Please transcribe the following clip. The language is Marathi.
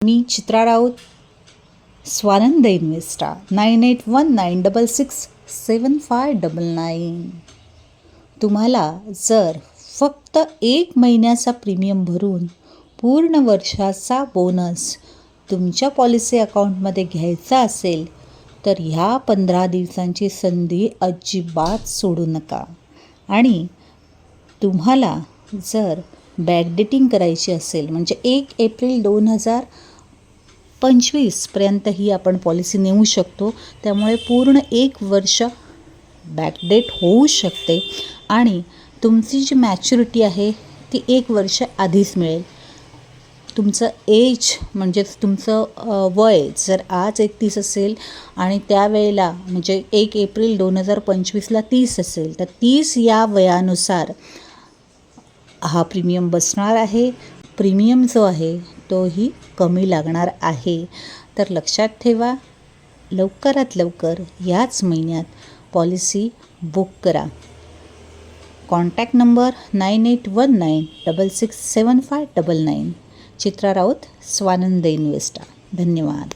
मी चित्रा राऊत, स्वानंद इन्व्हेस्टा 9819667599. तुम्हाला जर फक्त 1 महिन्याचा प्रीमियम भरून पूर्ण वर्षाचा बोनस तुमच्या पॉलिसी अकाउंटमध्ये घ्यायचा असेल तर ह्या 15 दिवसांची संधी अजिबात सोडू नका. आणि तुम्हाला जर बॅकडेटिंग करायची असेल म्हणजे 1 एप्रिल 2025पर्यंत ही आपण पॉलिसी नेऊ शकतो. त्यामुळे पूर्ण 1 वर्ष बॅकडेट होऊ शकते आणि तुमची जी मॅच्युरिटी आहे ती 1 वर्ष आधीच मिळेल. तुमचं एज म्हणजेच तुमचं वय जर आज 31 असेल आणि त्यावेळेला म्हणजे 1 एप्रिल 2025ला 30 असेल तर 30 या वयानुसार हा प्रीमियम बसणार आहे. प्रीमियम जो आहे तोही कमी लागणार आहे. तर लक्षात ठेवा, लवकरात लवकर याच महिन्यात पॉलिसी बुक करा. Contact number 9819667599. चित्रा राऊत, स्वानंद इन्व्हेस्टा. धन्यवाद.